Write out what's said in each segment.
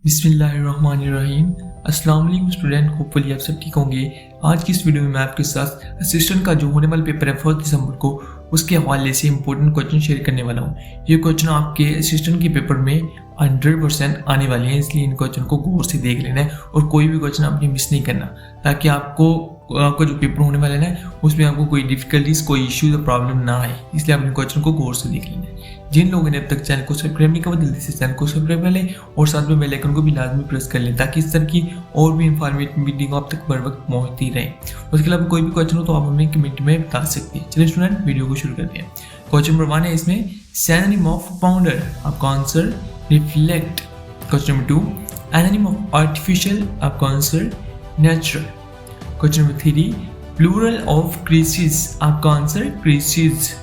बिस्मिल्लाहिर्रहमानिर्रहीम। अस्सलाम वालेकुम स्टूडेंट, होपफुली आप सब ठीक होंगे। आज की इस वीडियो में मैं आपके साथ असिस्टेंट का जो होने वाला पेपर है 4 दिसंबर को, उसके हवाले से इंपॉर्टेंट क्वेश्चन शेयर करने वाला हूँ। ये क्वेश्चन आपके असिस्टेंट के पेपर में 100% आने वाले हैं, इसलिए इन क्वेश्चन को गौर से देख लेना है और कोई भी क्वेश्चन आपने मिस नहीं करना, ताकि आपका जो पेपर होने वाला है ना, उसमें आपको कोई डिफिकल्टीज, कोई इश्यूज या प्रॉब्लम ना आए। इसलिए आप इन क्वेश्चन को गौर से देख लेना है। जिन लोगों ने अब तक चैनल को सब्सक्राइब नहीं किया, जल्दी से चैनल को सब्सक्राइब कर लें और साथ में बेल आइकन को भी लाजमी प्रेस कर लें, ताकि इस तरह की और भी इंफॉर्मेटिव वीडियो आप तक बर वक्त पहुंचती रहे। उसके अलावा कोई भी क्वेश्चन हो तो आप हमें कमेंट में बता सकते हैं। चलिए स्टूडेंट, वीडियो को शुरू करते हैं। क्वेश्चन नंबर 1 है इसमें सिनोनिम ऑफ पाउंडर, आपका आंसर रिफ्लेक्ट। क्वेश्चन नंबर 2 एनोनिम ऑफ आर्टिफिशियल, आपका answer natural. Question number 3 plural of crisis, आपका answer crises.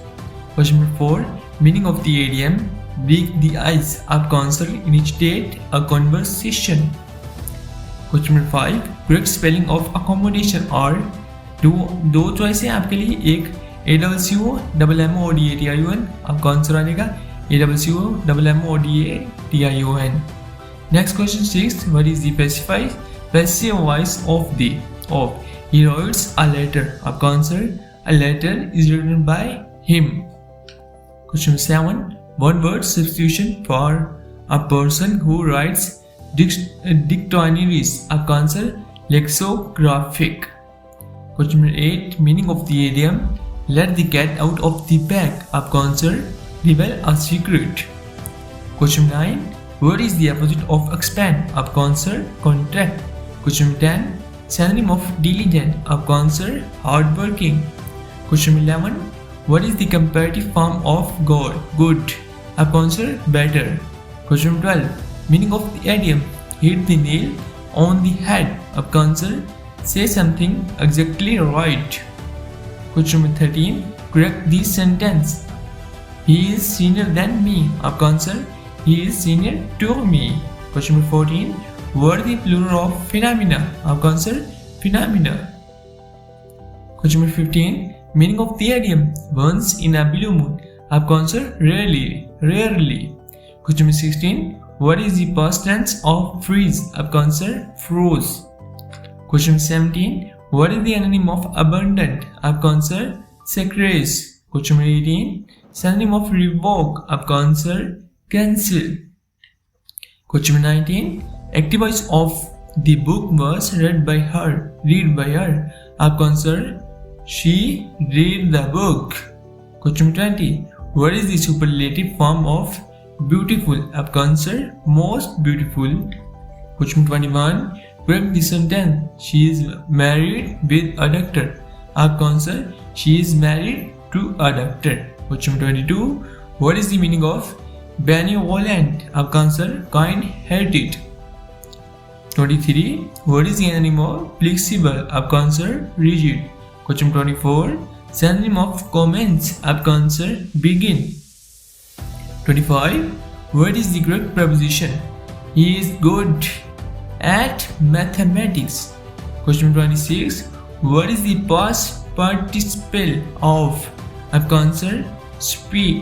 Question number 4 meaning of the idiom break the ice, आपका answer initiate a conversation. Question number 5 correct spelling of accommodation और दो choice है आपके लिए, एक ACCOMMODATION, आपका आंसर आएगा ACCOMMODATION। Next question 6 what is the passive voice of he writes a letter, आपका answer a letter is written by him। Question 7 one word substitution for a person who writes dictionaries, आपका answer lexicographic। Question 8 meaning of the idiom let the cat out of the bag, आपका answer reveal a secret। Question 9 what is the opposite of expand, आपका answer contract। Question 10 synonym of diligent, आपका answer hardworking। Question 11 what is the comparative form of good, आपका answer better। Question 12 meaning of the idiom hit the nail on the head, आपका answer say something exactly right। Question 13 correct this sentence he is senior than me, आपका answer he is senior to me। Question 14 what is the plural of phenomena, आपका answer phenomena। Question 15 meaning of the idiom once in a blue moon, आपका answer rarely। Question 16 what is the past tense of freeze, आपका answer froze। Question 17 what is the anonym of abundant, आपका answer scarce। Question 18 synonym of revoke, आपका answer cancel। Question 19 active voice of the book was read by her, आपका answer she read the book। Question 20 what is the superlative form of beautiful, आपका answer most beautiful। Question 21 correct the sentence she is married with a doctor, आपका answer she is married to a doctor। Question 22 what is the meaning of benevolent, आपका answer kind hearted। 23 what is the anonym of flexible, आपका answer rigid। Question 24 synonym of commence, आपका answer begin। 25 what is the correct preposition he is good at mathematics। Question 26 what is the past participle of, आपका answer speak।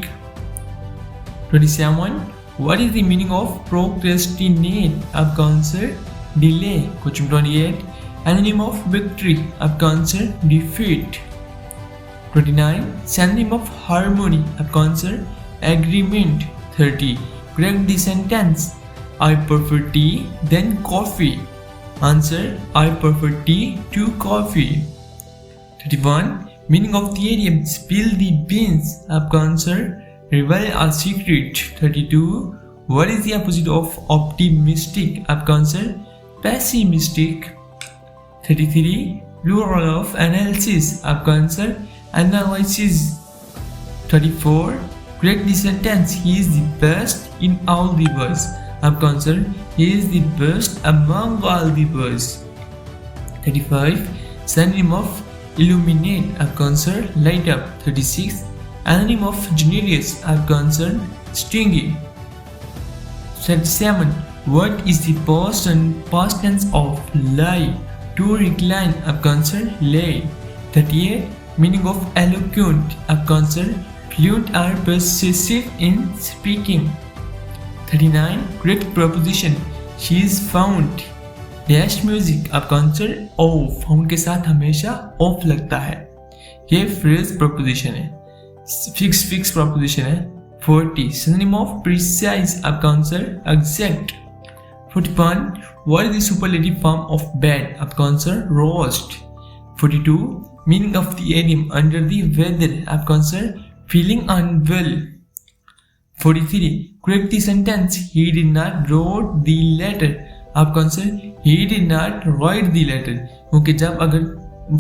27 what is the meaning of procrastinate, आपका answer delay। Question 28 anonym of victory, आपका answer defeat। 29 synonym of harmony, आपका answer agreement। 30 correct the sentence I prefer tea than coffee, answer I prefer tea to coffee। 31 meaning of the idiom spill the beans, आपका answer reveal a secret। 32 what is the opposite of optimistic, आपका answer pessimistic। 33 plural of analysis, आपका answer analysis। 34 correct the sentence he is the best in all the birds, आपका answer he is the best among all the birds। 35 synonym of illuminate, आपका answer light up। 36 anonym of generous, आपका answer stingy। 37 what is the past tense of lie, to recline, आपका आंसर lay। 38 meaning of eloquent, आपका आंसर fluent or persuasive in speaking। 39 correct proposition she is found dash music, आपका answer of. Found के साथ हमेशा of लगता है। ये फ्रेज प्रोपोजिशन है, फिक्स प्रोपोजिशन है। 40 सिनोनिम ऑफ प्रिसाइज, आपका answer exact. 41 what is the superlative form of bad, आपका answer worst. 42 meaning of the idiom under the weather, आपका answer feeling unwell. 43 correct the sentence he did not wrote the letter, आपका answer he did not write the letter, क्योंकि जब अगर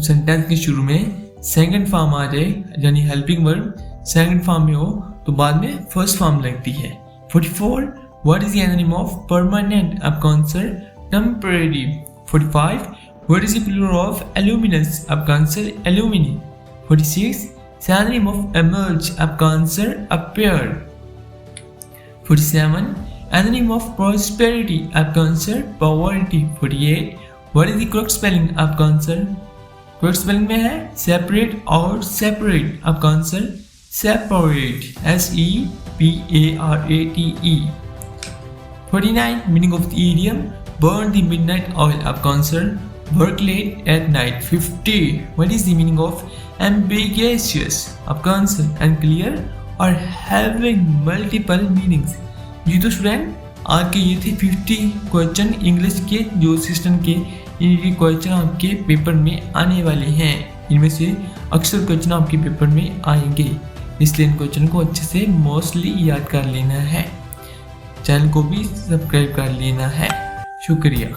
sentence के शुरू में second form आ जाए यानी हेल्पिंग वर्ब सेकंड फॉर्म में हो तो बाद में फर्स्ट फॉर्म लगती है। 44 what is the antonym of permanent, आपका answer temporary. 45 what is the plural of alumnus, आपका answer alumni. 46 synonym of emerge, आपका answer appear. 47 antonym of prosperity, आपका answer poverty. 48 what is the correct spelling, आपका answer correct spelling में है separate और separate, आपका answer separate, SEPARATE। 49 meaning of the idiom burn the midnight oil, आपका answer work late at night. 50 what is the meaning of ambiguous, आपका answer unclear और having multiple meanings. जी तो student आज के ये थे 50 क्वेश्चन इंग्लिश के जो असिस्टेंट के, इनके क्वेश्चन आपके पेपर में आने वाले हैं। इनमें से अक्सर क्वेश्चन आपके पेपर में आएंगे, इसलिए इन क्वेश्चन को अच्छे से मोस्टली याद कर लेना है। चैनल को भी सब्सक्राइब कर लेना है। शुक्रिया।